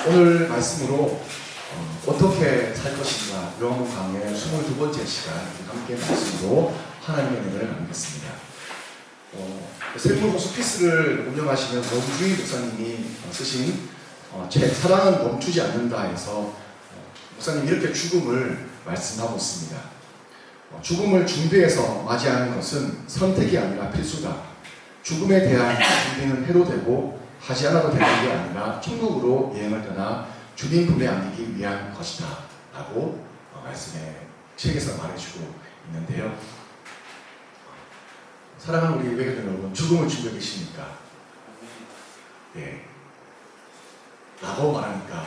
오늘 말씀으로 어떻게 살 것인가 요한복음 강의 22번째 시간 함께 말씀으로 하나님의 은혜를 나누겠습니다. 샘물 호스피스를 운영하시는 권주희 목사님이 쓰신 책 사랑은 멈추지 않는다에서 목사님이 이렇게 죽음을 말씀하고 있습니다. 죽음을 준비해서 맞이하는 것은 선택이 아니라 필수다. 죽음에 대한 준비는 해도 되고 하지 않아도 되는 게 아니라 천국으로 여행을 떠나 주님 품에 안기기 위한 것이다 라고 말씀에 책에서 말해주고 있는데요. 사랑하는 우리 외교관 여러분, 죽음을 준비하고 계십니까? 예. 라고 말하니까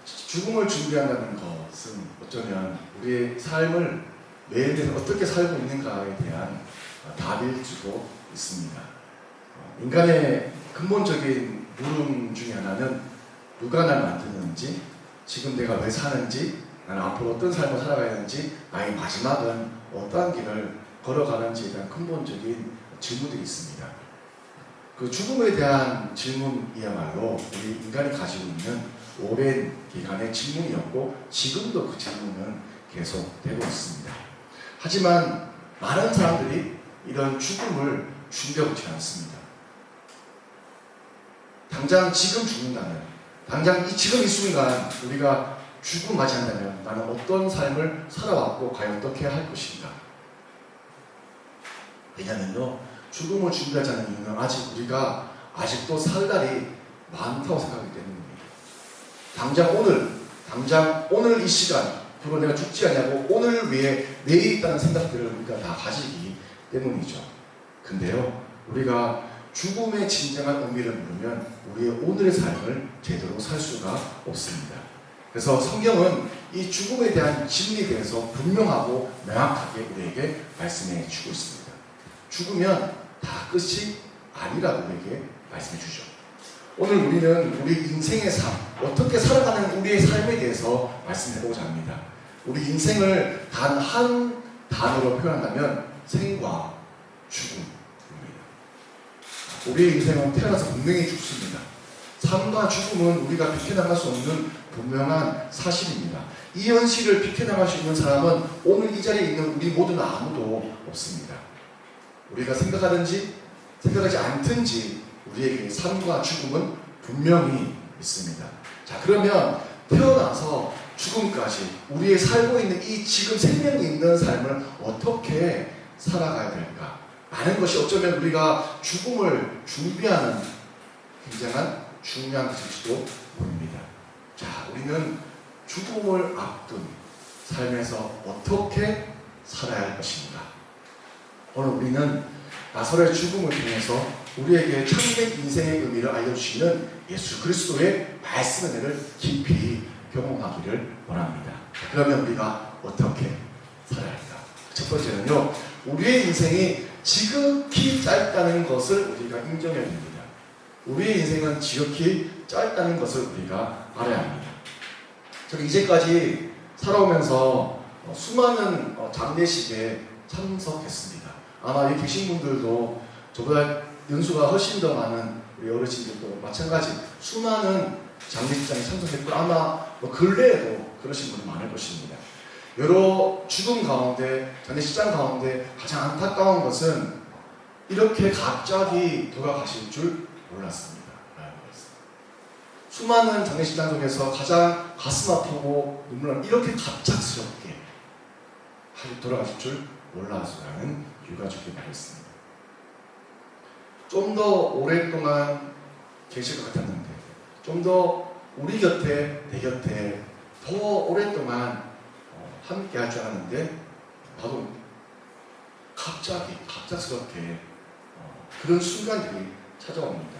죽음을 준비한다는 것은 어쩌면 우리의 삶을 매일매일 어떻게 살고 있는가에 대한 답일 수도 있습니다. 인간의 근본적인 물음 중에 하나는 누가 날 만드는지, 지금 내가 왜 사는지, 나는 앞으로 어떤 삶을 살아가야 하는지, 나의 마지막은 어떠한 길을 걸어가는지에 대한 근본적인 질문들이 있습니다. 그 죽음에 대한 질문이야말로 우리 인간이 가지고 있는 오랜 기간의 질문이었고 지금도 그 질문은 계속되고 있습니다. 하지만 많은 사람들이 이런 죽음을 준비하고 있지 않습니다. 당장 지금 죽는다면, 당장 지금 이 순간 우리가 죽음 맞이한다면 나는 어떤 삶을 살아왔고 과연 어떻게 할 것인가. 왜냐하면요, 죽음을 준비하지 않는 이유는 우리가 아직도 살 날이 많다고 생각하기 때문입니다. 당장 오늘 이 시간, 그리고 내가 죽지 않냐고 오늘 위해 내일 있다는 생각들을 우리가 다 가지기 때문이죠. 근데요, 우리가 죽음의 진정한 의미를 모르면 우리의 오늘의 삶을 제대로 살 수가 없습니다. 그래서 성경은 이 죽음에 대한 진리에 대해서 분명하고 명확하게 우리에게 말씀해 주고 있습니다. 죽으면 다 끝이 아니라고 우리에게 말씀해 주죠. 오늘 우리는 우리 인생의 삶, 어떻게 살아가는 우리의 삶에 대해서 말씀해보고자 합니다. 우리 인생을 단 한 단어로 표현한다면 생과 죽음입니다. 우리의 인생은 태어나서 분명히 죽습니다. 삶과 죽음은 우리가 비켜나갈 수 없는 분명한 사실입니다. 이 현실을 비켜나갈 수 있는 사람은 오늘 이 자리에 있는 우리 모두는 아무도 없습니다. 우리가 생각하든지 생각하지 않든지 우리에게 삶과 죽음은 분명히 있습니다. 자, 그러면 태어나서 죽음까지 우리의 살고 있는 이 지금 생명이 있는 삶을 어떻게 살아가야 될까? 라는 것이 어쩌면 우리가 죽음을 준비하는 굉장한 중요한 것일지도 모릅니다. 자, 우리는 죽음을 앞둔 삶에서 어떻게 살아야 할 것인가? 오늘 우리는 나사로의 죽음을 통해서 우리에게 참된 인생의 의미를 알려주시는 예수 그리스도의 말씀의 은혜를 깊이 경험하기를 원합니다. 그러면 우리가 어떻게 살아야 할까? 첫 번째는요, 우리의 인생이 지극히 짧다는 것을 우리가 인정해야 됩니다. 우리의 인생은 지극히 짧다는 것을 우리가 알아야 합니다. 저는 이제까지 살아오면서 수많은 장례식에 참석했습니다. 아마 여기 계신 분들도 저보다 연수가 훨씬 더 많은 우리 어르신들도 마찬가지 수많은 장례식장에 참석했고 아마 근래에도 그러신 분이 많을 것입니다. 여러 죽음 가운데, 장례식장 가운데 가장 안타까운 것은 이렇게 갑자기 돌아가실 줄 몰랐습니다. 수많은 장례식장 속에서 가장 가슴 아프고 눈물 나는 이렇게 갑작스럽게 돌아가실 줄 몰라서라는 유가족이 말했습니다. 좀 더 오랫동안 계실 것 같았는데, 좀 더 우리 곁에, 내 곁에 더 오랫동안 함께 할 줄 알았는데, 나도 갑작스럽게 그런 순간들이 찾아옵니다.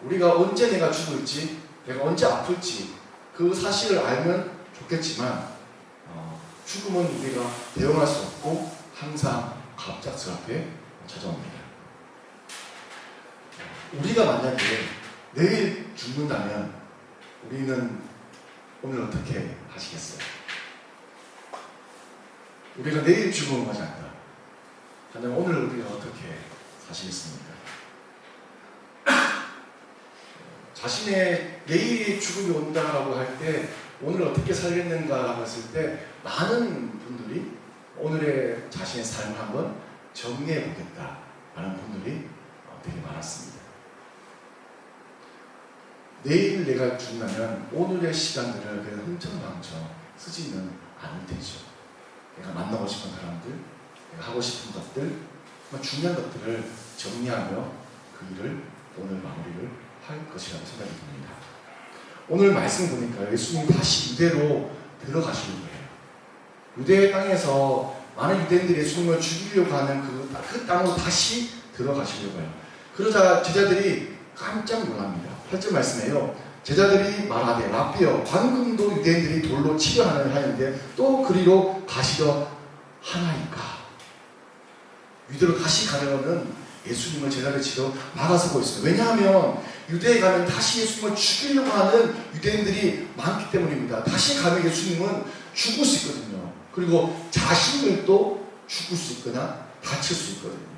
우리가 언제 내가 죽을지, 내가 언제 아플지 그 사실을 알면 좋겠지만 죽음은 우리가 대응할 수 없고 항상 갑작스럽게 찾아옵니다. 우리가 만약에 내일 죽는다면 우리는 오늘 어떻게 하시겠어요? 우리가 내일 죽음을 맞이한다. 하지만 오늘 우리가 어떻게 사시겠습니까? 자신의 내일의 죽음이 온다라고 할 때 오늘 어떻게 살겠는가라고 했을 때 많은 분들이 오늘의 자신의 삶을 한번 정리해 보겠다라는 분들이 되게 많았습니다. 내일 내가 죽는다면 오늘의 시간들을 그냥 흥청망청 쓰지는 않을 테죠. 내가 만나고 싶은 사람들, 내가 하고 싶은 것들, 중요한 것들을 정리하며 그 일을 오늘 마무리를 할 것이라고 생각이 듭니다. 오늘 말씀 보니까 예수님 다시 유대로 들어가시는 거예요. 유대 땅에서 많은 유대인들이 예수님을 죽이려고 하는 그 땅으로 다시 들어가시려고 해요. 그러자 제자들이 깜짝 놀랍니다. 8절 말씀에요. 제자들이 말하되 라삐여 방금도 유대인들이 돌로 치려 하는데 또 그리로 가시려 하나이까. 유대로 다시 가려는 예수님을 제자들 치러 막아서고 있습니다. 왜냐하면 유대에 가면 다시 예수님을 죽이려고 하는 유대인들이 많기 때문입니다. 다시 가면 예수님은 죽을 수 있거든요. 그리고 자신들도 죽을 수 있거나 다칠 수 있거든요.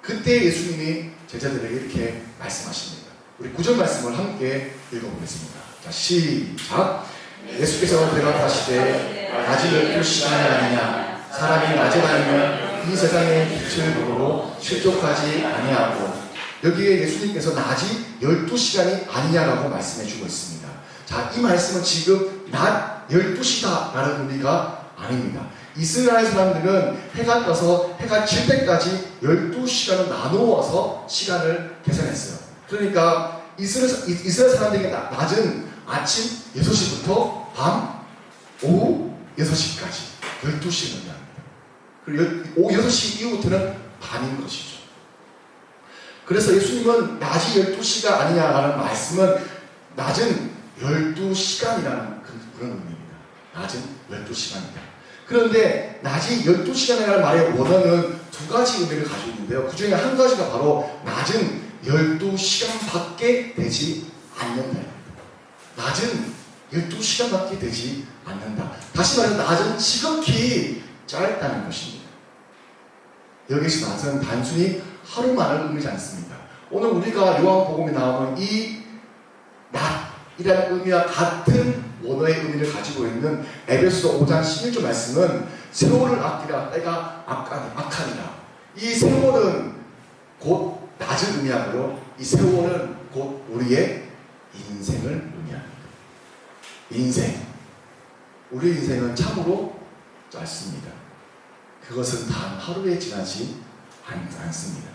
그때 예수님이 제자들에게 이렇게 말씀하십니다. 우리 9절 말씀을 함께 읽어보겠습니다. 자, 시작. 예수께서 대답하시되 낮이 12시간이 아니냐. 사람이 낮에 다니면 이 세상의 빛을 보고 실족하지 아니하고. 여기에 예수님께서 낮이 12시간이 아니냐라고 말씀해 주고 있습니다. 자, 이 말씀은 지금 낮 12시다 라는 의미가 아닙니다. 이스라엘 사람들은 해가 떠서 해가 질 때까지 12시간을 나누어서 시간을 계산했어요. 그러니까 이스라엘 사람들에게 낮은 아침 6시부터 밤 오후 6시까지 12시간을 합니다. 그리고 오후 6시 이후부터는 밤인 것이죠. 그래서 예수님은 낮이 12시가 아니냐라는 말씀은 낮은 12시간이라는 그런 의미입니다. 낮은 12시간이다. 그런데 낮이 12시간이라는 말의 원어는 두 가지 의미를 가지고 있는데요. 그 중에 한 가지가 바로 낮은 12시간밖에 되지 않는다. 낮은 12시간밖에 되지 않는다. 다시 말해서 낮은 지극히 짧다는 것입니다. 여기서 낮은 단순히 하루만을 의미하지 않습니다. 오늘 우리가 요한복음에 나오는 이 낮이라는 의미와 같은 원어의 의미를 가지고 있는 에베소서 5장 11절 말씀은 세월을 아끼라 때가 악하니라. 이 세월은 곧 낮을 의미하고요. 이 세월은 곧 우리의 인생을 의미합니다. 인생. 우리의 인생은 참으로 짧습니다. 그것은 단 하루에 지나지 않습니다.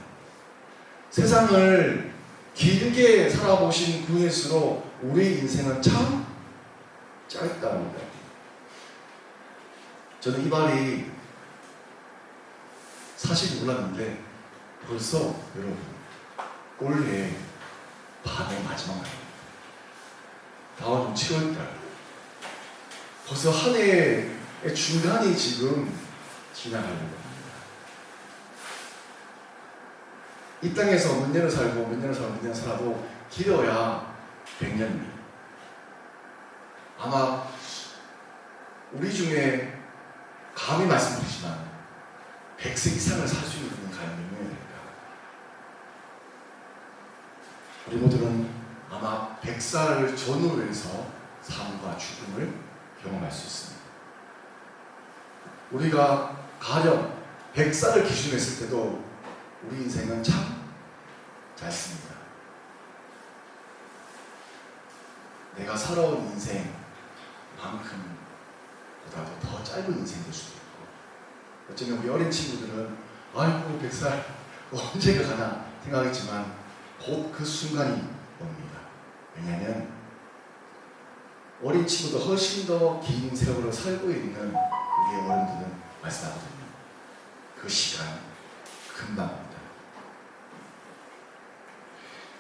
세상을 길게 살아보신 분일수록 우리의 인생은 참 짧답니다. 저는 이 말이 사실 몰랐는데 벌써 여러분 올해 반의 마지막 날입니다. 다음 7월달 벌써 한 해의 중간이 지금 지나가려고 합니다. 이 땅에서 몇 년을 살고 몇 년을 살고 몇 년을 살아도 길어야 100년입니다. 아마 우리 중에 감히 말씀드리지만 100세 이상을 살 수 있는 분은 과연 몇 명이 될까? 우리 모두는 아마 100살을 전후로 해서 삶과 죽음을 경험할 수 있습니다. 우리가 가령 100살을 기준으로 했을 때도 우리 인생은 참 짧습니다. 내가 살아온 인생만큼보다도 더 짧은 인생이 될 수도 있고, 어쩌면 우리 어린 친구들은 아이고 100살 언제가 가나 생각했지만 곧 그 순간이 옵니다. 왜냐하면 어린 친구도 훨씬 더 긴 세월을 살고 있는 우리의 어른들은 말씀하거든요. 그 시간 금방 옵니다.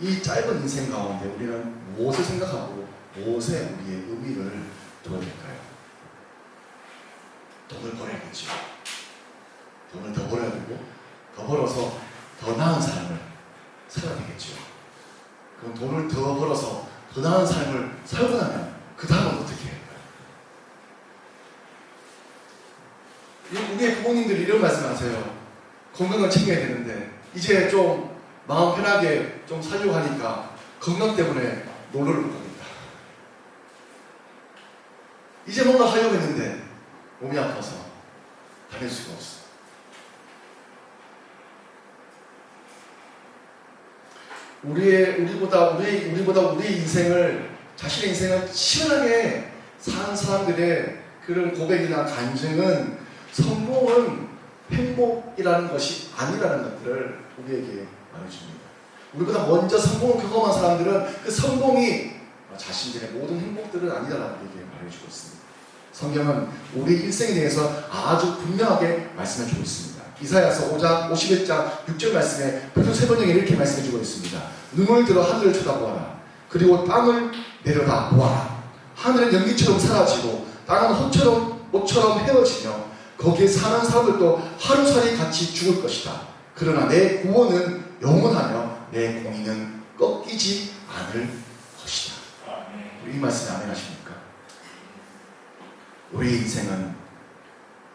이 짧은 인생 가운데 우리는 무엇을 생각하고 무엇에 우리의 의미를 둬야 될까요? 돈을 벌어야겠죠. 돈을 더 벌어야 되고 더 벌어서 더 나은 삶을 살아야 되겠죠. 그럼 돈을 더 벌어서 더 나은 삶을 살고 나면 그 다음은 어떻게 할까요? 우리의 부모님들이 이런 말씀하세요. 건강을 챙겨야 되는데 이제 좀 마음 편하게 좀 살려고 하니까 건강 때문에 놀러를 못 가겠다. 이제 뭔가 하려고 했는데 몸이 아파서 다닐 수가 없어. 우리보다 우리 인생을, 자신의 인생을 치열하게 사는 사람들의 그런 고백이나 간증은 성공은 행복이라는 것이 아니라는 것들을 우리에게 말해줍니다. 우리보다 먼저 성공을 경험한 사람들은 그 성공이 자신들의 모든 행복들은 아니다라고 우리에게 말해주고 있습니다. 성경은 우리 일생에 대해서 아주 분명하게 말씀해주고 있습니다. 이사야서 5장 51장 6절 말씀에 표준 세 번역에 이렇게 말씀해주고 있습니다. 눈을 들어 하늘을 쳐다보아라. 그리고 땅을 내려다 보아라. 하늘은 연기처럼 사라지고 땅은 옷처럼 헤어지며 거기에 사는 사람들도 하루살이 같이 죽을 것이다. 그러나 내 구원은 영원하며 내 공의는 꺾이지 않을 것이다. 우리 이 말씀에 아멘 하십니까? 우리 인생은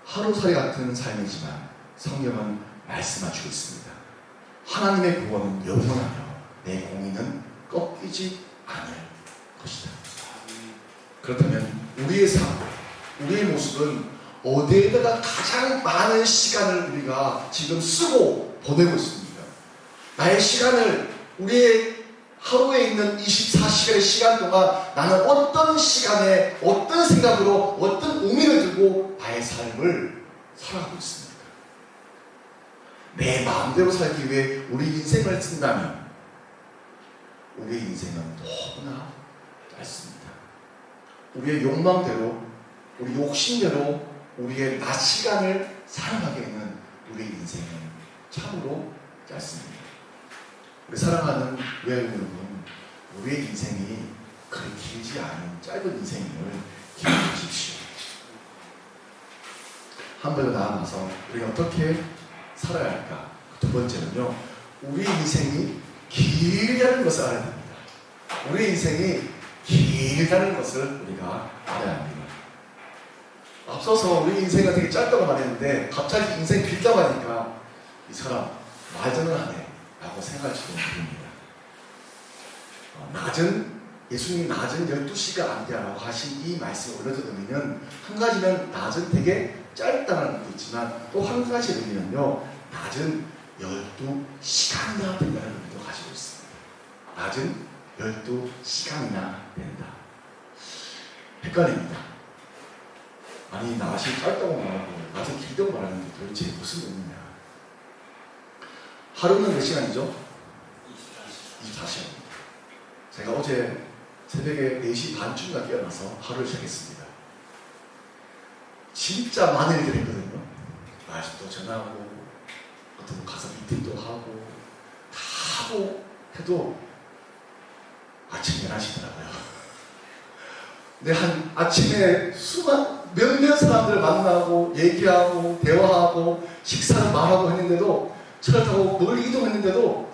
하루살이 같은 삶이지만 성경은 말씀하시고 있습니다. 하나님의 구원은 영원하며 내 공의는 꺾이지 않을 것이다. 그렇다면 우리의 삶, 우리의 모습은 어디에다가 가장 많은 시간을 우리가 지금 쓰고 보내고 있습니다. 나의 시간을, 우리의 하루에 있는 24시간의 시간 동안 나는 어떤 시간에 어떤 생각으로 어떤 의미를 들고 나의 삶을 살아가고 있습니다. 내 마음대로 살기 위해 우리 인생을 쓴다면 우리의 인생은 너무나 짧습니다. 우리의 욕망대로, 우리 욕심대로 우리의 낮 시간을 살아가기에는 우리의 인생은 참으로 짧습니다. 우리 사랑하는 외아이 여러분, 우리의 인생이 그리 길지 않은 짧은 인생임을 기억해 주십시오. 한 번 더 나아가서 우리가 어떻게 살아야 할까? 두 번째는요, 우리의 인생이 길다는 것을 알아야 됩니다. 우리의 인생이 길다는 것을 우리가 알아야 합니다. 앞서서 우리 인생이 되게 짧다고 말했는데 갑자기 인생 길다고 하니까 이 사람 말전을 하네 라고 생각할지도 모릅니다. 예수님이 낮은 12시가 안 돼라고 하신 이 말씀을 올려드리면, 한 가지는 낮은 되게 짧다는 것도 있지만 또 한 가지 의미는요, 낮은 12시간이나 된다는 의미도 가지고 있습니다. 낮은 12시간이나 된다. 헷갈립니다. 아니, 낮이 짧다고 말하고 낮은 길다고 말하는데 도대체 무슨 의미냐. 하루는 몇 시간이죠? 24시간입니다. 제가 어제 새벽에 4시 반쯤가 깨어나서 하루를 시작했습니다. 진짜 많은 일들을 했거든요. 아직도 전화하고, 어떤 가서 미팅도 하고, 다 하고 해도 아침 11시더라고요. 근데 한 아침에 몇몇 사람들을 만나고, 얘기하고, 대화하고, 식사를 말하고 했는데도, 차를 타고 멀리 이동했는데도,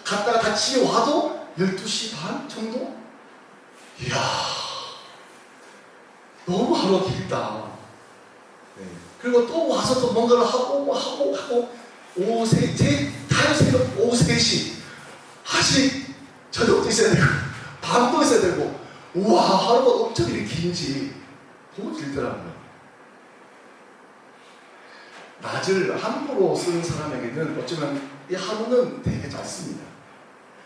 갔다가 다시 와도 12시 반 정도? 이야, 너무 하루가 길다. 네. 그리고 또 와서 또 뭔가를 하고 오후 3시 아직 저녁도 있어야 되고 밤도 있어야 되고, 우와, 하루가 엄청 이렇게 긴지 너무 길더라고요. 낮을 함부로 쓰는 사람에게는 어쩌면 이 하루는 되게 짧습니다.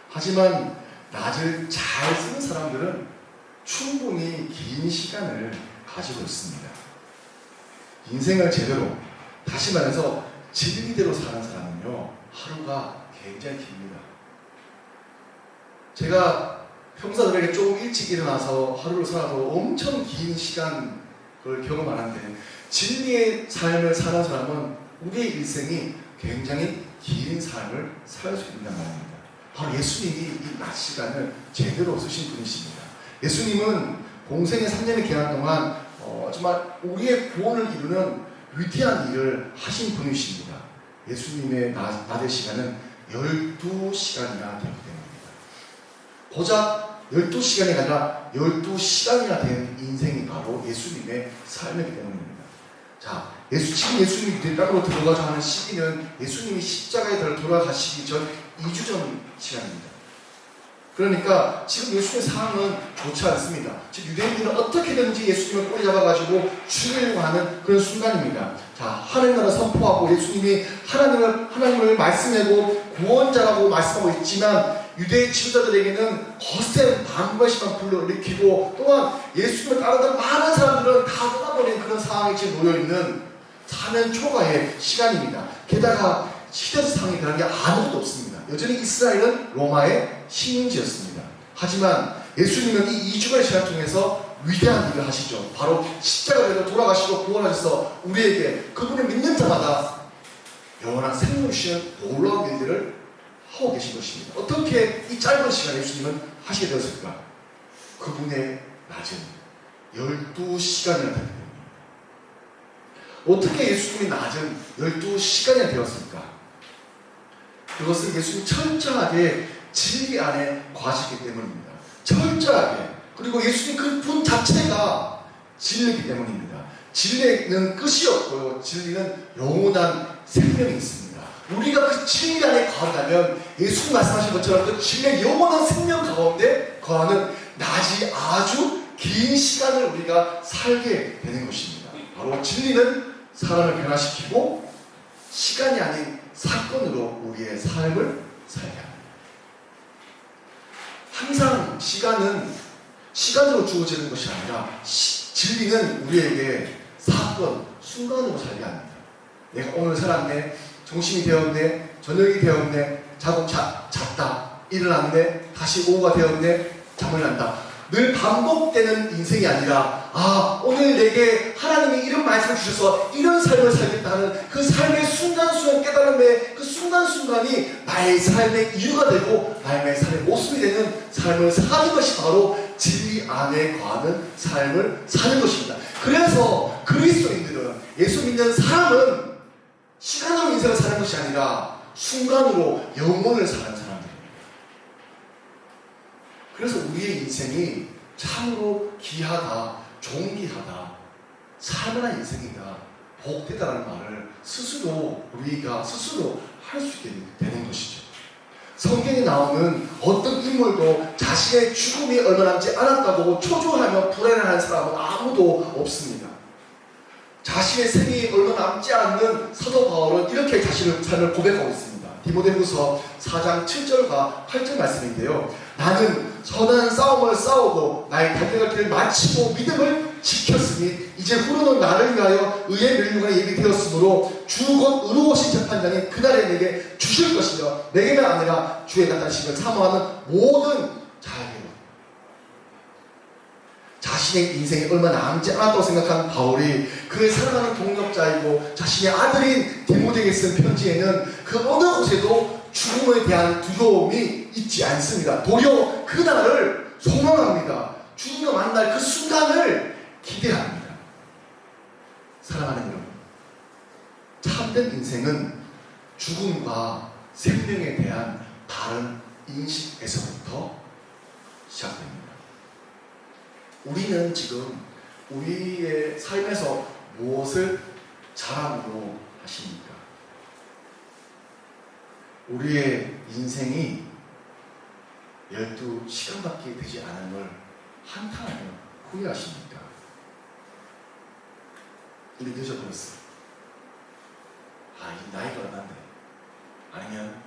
하지만 낮을 잘 쓰는 사람들은 충분히 긴 시간을 가지고 있습니다. 인생을 제대로, 다시 말해서 진리대로 사는 사람은요, 하루가 굉장히 깁니다. 제가 평사들에게 조금 일찍 일어나서 하루를 살아도 엄청 긴 시간을 경험하는데, 진리의 삶을 사는 사람은 우리의 일생이 굉장히 긴 삶을 살 수 있는 말입니다. 바로 예수님이 이 낮 시간을 제대로 쓰신 분이십니다. 예수님은 공생의 3년의 기간 동안 정말 우리의 구원을 이루는 위대한 일을 하신 분이십니다. 예수님의 낮의 시간은 12시간이나 되기 때문입니다. 고작 12시간이 아니라 12시간이나 된 인생이 바로 예수님의 삶이기 때문입니다. 자, 지금 예수님이 이 땅으로 들어가자 하는 시기는 예수님이 십자가에 돌아가시기 전 2주 전 시간입니다. 그러니까 지금 예수님의 상황은 좋지 않습니다. 즉 유대인들은 어떻게든지 예수님을 꼬리 잡아가지고 죽이려고 하는 그런 순간입니다. 자, 하나님 나라 선포하고 예수님이 하나님을 말씀하고 구원자라고 말씀하고 있지만 유대인 지도자들에게는 거센 반발심만 불러일으키고 또한 예수님을 따르던 많은 사람들은 다 떠나버린 그런 상황에 지금 놓여있는 4년 초과의 시간입니다. 게다가 시대상에 대한 게 아무것도 없습니다. 여전히 이스라엘은 로마의 식민지였습니다. 하지만 예수님은 이 2주간의 시간 통해서 위대한 일을 하시죠. 바로 십자가에서 돌아가시고 구원하셔서 우리에게 그분을 믿는 자마다 영원한 생명을 주시는 놀라운 일들을 하고 계신 것입니다. 어떻게 이 짧은 시간에 예수님은 하시게 되었을까? 그분의 낮은 12시간이나 됩니다. 어떻게 예수님이 낮은 12시간이나 되었을까? 그것은 예수님이 철저하게 진리 안에 거하시기 때문입니다. 철저하게. 그리고 예수님 그 분 자체가 진리이기 때문입니다. 진리는 끝이 없고요. 진리는 영원한 생명이 있습니다. 우리가 그 진리 안에 거한다면 예수님 말씀하신 것처럼 그 진리의 영원한 생명 가운데 거하는 낮이 아주 긴 시간을 우리가 살게 되는 것입니다. 바로 진리는 사람을 변화시키고 시간이 아닌 사건으로 우리의 삶을 살게 합니다. 항상 시간은 시간으로 주어지는 것이 아니라 진리는 우리에게 사건, 순간으로 살게 합니다. 내가 오늘 살았네, 점심이 되었네, 저녁이 되었네, 자고 잤다, 일어났네, 다시 오후가 되었네, 잠을 잔다. 늘 반복되는 인생이 아니라 오늘 내게 하나님이 이런 말씀을 주셔서 이런 삶을 살겠다는 그 삶의 순간순간 깨달음의 그 순간순간이 나의 삶의 이유가 되고 나의 삶의 모습이 되는 삶을 사는 것이 바로 진리 안에 거하는 삶을 사는 것입니다. 그래서 그리스도인들은 예수 믿는 사람은 시간으로 인생을 사는 것이 아니라 순간으로 영혼을 사는 사람들입니다. 그래서 우리의 인생이 참으로 귀하다, 존귀하다, 살만한 인생이다, 복되다라는 말을 우리가 스스로 할 수 있게 되는 것이죠. 성경에 나오는 어떤 인물도 자신의 죽음이 얼마 남지 않았다고 초조하며 불안해하는 사람은 아무도 없습니다. 자신의 생이 얼마 남지 않는 사도 바울은 이렇게 자신의 삶을 고백하고 있습니다. 디모데후서 4장 7절과 8절 말씀인데요. 나는 선한 싸움을 싸우고 나의 달려갈 길을 마치고 믿음을 지켰으니 이제 후로는 나를 위하여 의의 면류관이 예비되었으므로 주 곧 의로우신 재판장이 그날에 내게 주실 것이며 내게만 아니라 주의 나타나심을 사모하는 모든 자에게로. 자신의 인생이 얼마 남지 않았다고 생각한 바울이 그의 사랑하는 동역자이고 자신의 아들인 디모데에게 쓴 편지에는 그 어느 곳에도 죽음에 대한 두려움이 있지 않습니다. 도리어 그날을 소망합니다. 죽음과 만날 그 순간을 기대합니다. 사랑하는 여러분, 참된 인생은 죽음과 생명에 대한 바른 인식에서부터 시작됩니다. 우리는 지금 우리의 삶에서 무엇을 자랑으로 하십니까? 우리의 인생이 12시간밖에 되지 않은 걸 한탄하며 후회하십니까? 우리 늦어버렸어. 이 나이가 얼마인데? 아니면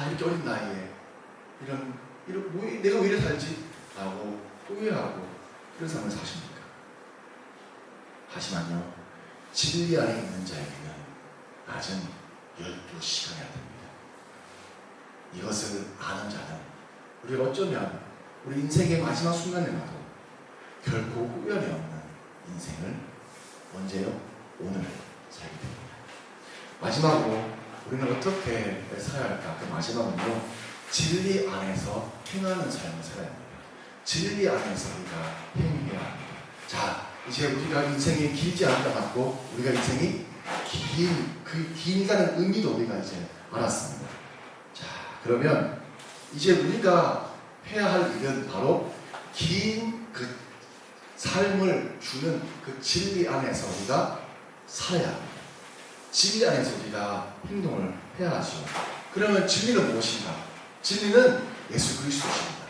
이렇게 어린 나이에 내가 왜 이래 살지? 라고 후회하고 그런 삶을 사십니까? 하지만요, 진리 안에 있는 자에게는 낮은 12시간이나 됩니다. 이것을 아는 자는 우리가 어쩌면 우리 인생의 마지막 순간에라도 결코 후회함이 없는 인생을 언제요? 오늘 살게 됩니다. 마지막으로 우리는 어떻게 살아야 할까? 그 마지막은요, 진리 안에서 행하는 삶을 살아야 합니다. 진리 안에서 우리가 행해야 합니다. 자, 이제 우리가 인생이 길지 않다 같고 우리가 인생이 긴이라는 의미도 우리가 이제 알았습니다. 자, 그러면 이제 우리가 해야 할 일은 바로 긴 그 삶을 주는 그 진리 안에서 우리가 살아야 합니다. 진리 안에서 우리가 행동을 해야 하죠. 그러면 진리는 무엇인가? 진리는 예수 그리스도십니다.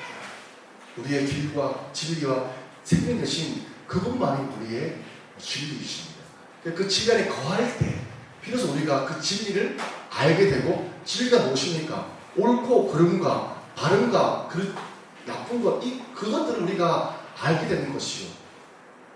우리의 길과 진리와 생명 되신 그분만이 우리의 진리이십니다. 그 진리 안에 거할 때 비로소 우리가 그 진리를 알게 되고, 진리가 무엇입니까? 옳고 그름과 바른과 나쁜 것, 그것들을 우리가 알게 되는 것이요,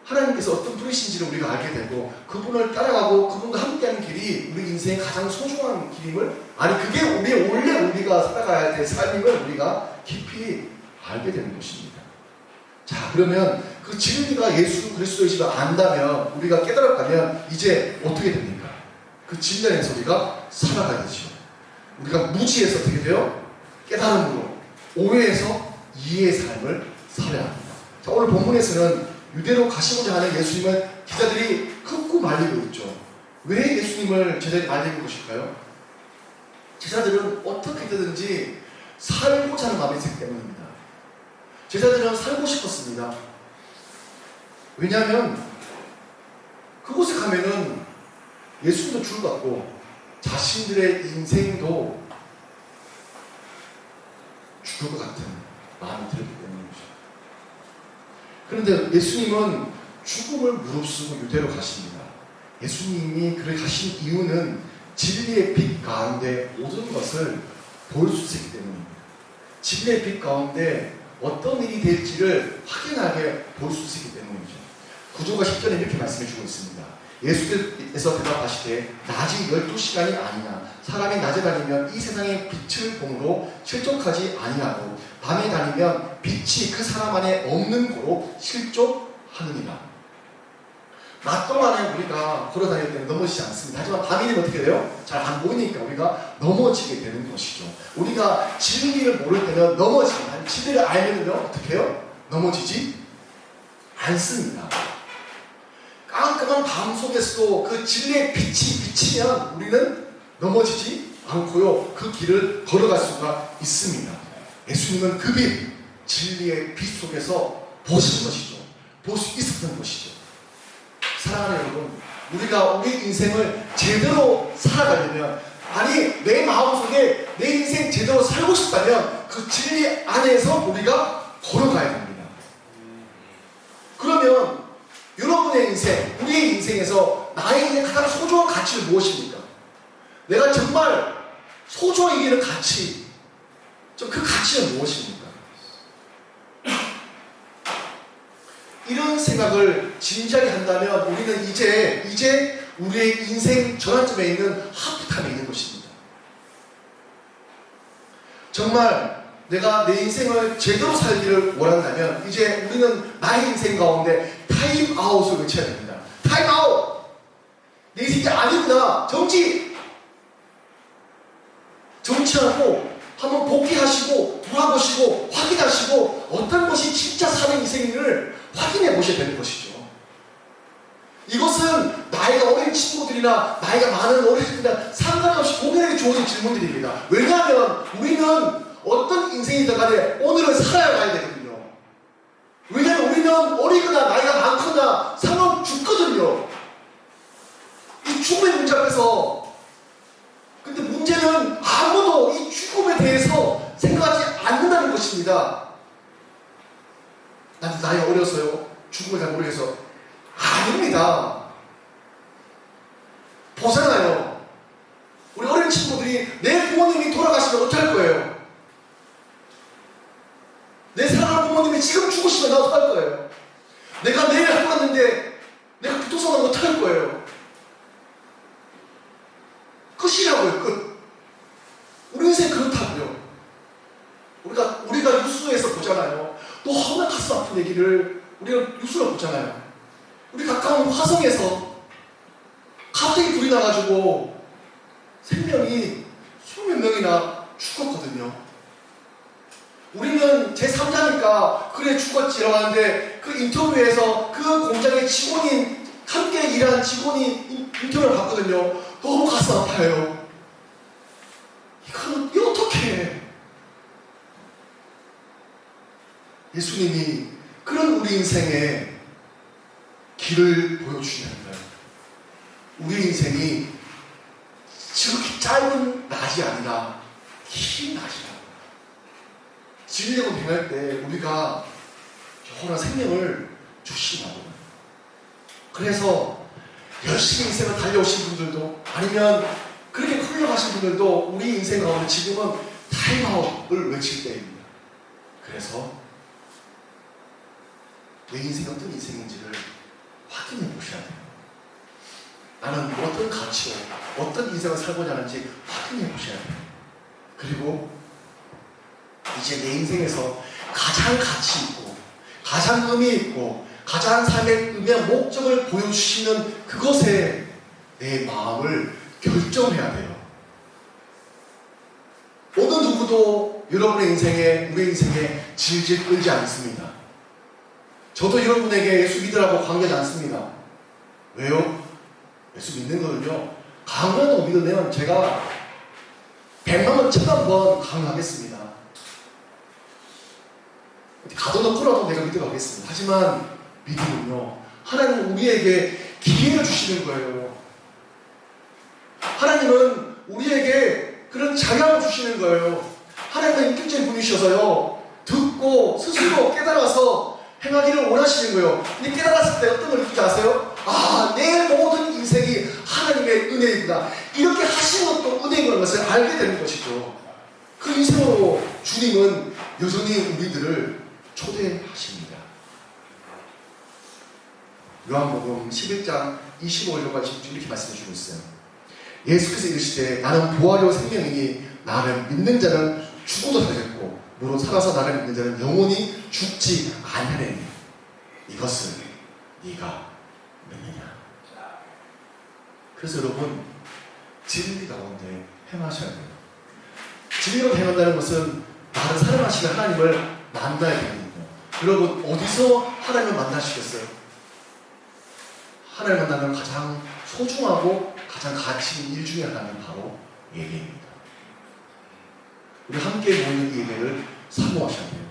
하나님께서 어떤 분이신지를 우리가 알게 되고, 그분을 따라가고 그분과 함께하는 길이 우리 인생의 가장 소중한 길임을, 그게 원래 우리가 살아가야 될 삶임을 우리가 깊이 알게 되는 것입니다. 자, 그러면 그 진리가 예수 그리스도이심을 안다면, 우리가 깨달았다면 이제 어떻게 됩니까? 그 진리 안에서 우리가 살아가야 되죠. 우리가 무지에서 어떻게 돼요? 깨달음으로, 오해에서 이해의 삶을 살아야 합니다. 자, 오늘 본문에서는 유대로 가시고자 하는 예수님을 제자들이 흠고 말리고 있죠. 왜 예수님을 제자들이 말리는 것일까요? 제자들은 어떻게든지 살고자 하는 마음이 있기 때문입니다. 제자들은 살고 싶었습니다. 왜냐하면 그곳에 가면은 예수님도 죽었고 자신들의 인생도 죽을 것 같은 마음이 들었기 때문이죠. 그런데 예수님은 죽음을 무릅쓰고 유대로 가십니다. 예수님이 그렇게 가신 이유는 진리의 빛 가운데 모든 것을 볼 수 있기 때문입니다. 진리의 빛 가운데 어떤 일이 될지를 확연하게 볼 수 있기 때문이죠. 9절과 10절에 이렇게 말씀해 주고 있습니다. 예수께서 대답하시되 낮이 12시간이 아니냐, 사람이 낮에 다니면 이 세상의 빛을 봄으로 실족하지 아니하고 밤에 다니면 빛이 그 사람 안에 없는 고로 실족하느니라. 낮 동안에 우리가 걸어다닐 때는 넘어지지 않습니다. 하지만 밤이 되면 어떻게 돼요? 잘 안 보이니까 우리가 넘어지게 되는 것이죠. 우리가 진리를 모를 때는 넘어지면, 진리를 알면요 어떻게 해요? 넘어지지 않습니다. 깜깜한 밤 속에서도 그 진리의 빛이 비치면 우리는 넘어지지 않고요, 그 길을 걸어갈 수가 있습니다. 예수님은 그 빛, 진리의 빛 속에서 보신 것이죠. 볼 수 있었던 것이죠. 사랑하는 여러분, 우리가 우리 인생을 제대로 살아가려면, 내 마음속에 내 인생 제대로 살고 싶다면 그 진리 안에서 우리가 걸어가야 됩니다. 그러면 여러분의 인생, 우리의 인생에서 나의 인생 가장 소중한 가치는 무엇입니까? 내가 정말 소중하게 여기는 가치, 그 가치는 무엇입니까? 이런 생각을 진지하게 한다면 우리는 이제 우리의 인생 전환점에 있는 하프타임에 있는 것입니다. 정말 내가 내 인생을 제대로 살기를 원한다면 이제 우리는 나의 인생 가운데 타임아웃을 외쳐야 됩니다. 타임아웃! 내 인생이 아니구나. 정치하고 한번 복귀하시고 돌아보시고 확인하시고 어떤 것이 진짜 사는 인생인을 확인해 보셔야 되는 것이죠. 이것은 나이가 어린 친구들이나 나이가 많은 어린이들이나 상관없이 동일하게 주어진 질문들입니다. 왜냐하면 우리는 어떤 인생이든 간에 오늘은 살아가야 되거든요. 왜냐하면 우리는 어리거나 나이가 많거나 상관없이 죽거든요. 이 죽음의 문제 앞에서. 근데 문제는 아무도 이 죽음에 대해서 생각하지 않는다는 것입니다. 난 나이 어려서요, 죽음을 잘 모르겠어. 아닙니다. 보잖아요. 우리 어린 친구들이 내 부모님이 돌아가시면 어떡할 거예요? 내 사랑하는 부모님이 지금 죽으시면 나 어떡할 거예요? 내가 내일 학교 갔는데 내가 교통사고 나면 어떡할 거예요? 끝이라고요, 끝. 우리 인생 그렇다고요. 우리가 뉴스에서 보잖아요. 너무나 가슴 아픈 얘기를 우리가 뉴스로 보잖아요. 우리 가까운 화성에서 갑자기 불이 나가지고 생명이 20몇 명이나 죽었거든요. 우리는 제3자니까 그래 죽었지라고 하는데, 그 인터뷰에서 그 공장의 직원인, 함께 일한 직원이 인터뷰를 봤거든요. 너무 가슴 아파요. 이거 어떡해. 예수님이 그런 우리 인생에 길을 보여주시는가요? 우리 인생이 지극히 짧은 낮이 아니라 긴 낮이라고. 진리로 행할 때 우리가 영원한 생명을 주시나요? 그래서 열심히 인생을 달려오신 분들도 아니면 그렇게 흘러가신 분들도 우리 인생 가운데 지금은 타임아웃을 외칠 때입니다. 그래서 내 인생이 어떤 인생인지를 확인해 보셔야 돼요. 나는 어떤 가치로 어떤 인생을 살고자 하는지 확인해 보셔야 돼요. 그리고 이제 내 인생에서 가장 가치 있고 가장 의미 있고 가장 삶의 의미와 목적을 보여주시는 그것에 내 마음을 결정해야 돼요. 어느 누구도 여러분의 인생에, 우리의 인생에 질질 끌지 않습니다. 저도 여러분에게 예수 믿으라고 강요하지 않습니다. 왜요? 예수 믿는 거는요, 강요하고 믿으면 제가 100만 번, 1000만 번 강요하겠습니다. 가둬놓고라도 내가 믿어가겠습니다. 하지만 믿음은요, 하나님은 우리에게 기회를 주시는 거예요. 하나님은 우리에게 그런 자유함을 주시는 거예요. 하나님은 인격적인 분이셔서요, 듣고 스스로 깨달아서 행하기를 원하시는 거예요. 근데 깨달았을 때 어떤 걸 느끼지 아세요? 아, 내 모든 인생이 하나님의 은혜이구나. 이렇게 하신 것도 은혜인 것을 알게 되는 것이죠. 그 인생으로 주님은 여전히 우리들을 초대하십니다. 요한복음 11장 25절까지 이렇게 말씀해 주고 있어요. 예수께서 이르시되 나는 부활이요 생명이니 나를 믿는 자는 죽어도 살겠고 무릇 살아서 나를 믿는 자는 영원히 죽지 아니하리니 이것을 네가 믿느냐. 그래서 여러분, 진리 가운데 행하셔야 돼요. 진리로 행한다는 것은 나를 사랑하시는 하나님을 만나야 됩니다. 여러분, 어디서 하나님을 만나시겠어요? 하나님을 만나는 가장 소중하고 가장 가치 있는 일 중에 하나는 바로 예배입니다. 우리 함께 모이는 이 예배를 사모하셔야 돼요.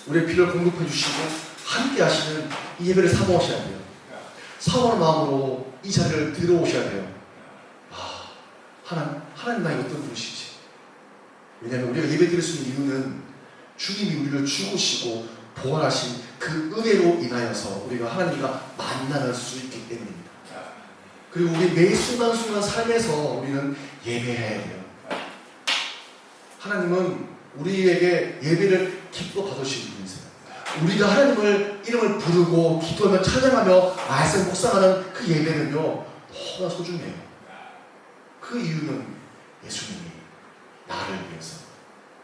우리의 필요를 공급해 주시고 함께 하시는 이 예배를 사모하셔야 돼요. 사모하는 마음으로 이 자리를 들어오셔야 돼요. 아, 하나님 나에게 어떤 분이시지? 왜냐하면 우리가 예배 드릴 수 있는 이유는 주님이 우리를 죽으시고 부활하신 그 은혜로 인하여서 우리가 하나님과 만날 수 있기 때문입니다. 그리고 우리 매 순간순간 삶에서 우리는 예배해야 돼요. 하나님은 우리에게 예배를 기뻐 받으시는 분이세요. 우리가 하나님을 이름을 부르고 기도하며 찬양하며 말씀 묵상하는 그 예배는요, 너무나 소중해요. 그 이유는 예수님이 나를 위해서,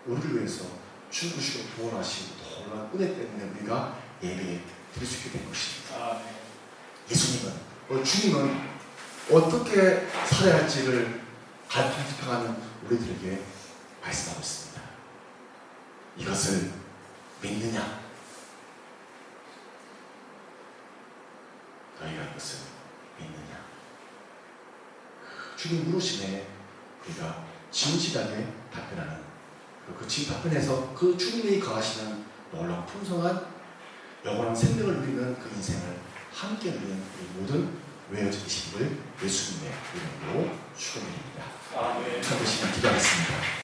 우리를 위해서 죽으시고 부활하신 놀라운 은혜 때문에 우리가 예배 드릴 수 있게 된 것입니다. 예수님은, 주님은 어떻게 살아야 할지를 가르쳐 집행하는 우리들에게 말씀하고 있습니다. 이것을 믿느냐? 너희가 이것을 믿느냐? 주님 물으심에 우리가 진실하게 답변하는, 그리고 그 답변에서 그 주님이 거하시는 놀라운 풍성한 영원한 생명을 누리는 그 인생을 함께 누리는 우리 모든 외워지시기를 예수님의 이름으로 축원드립니다. 함께 시간 기도하겠습니다.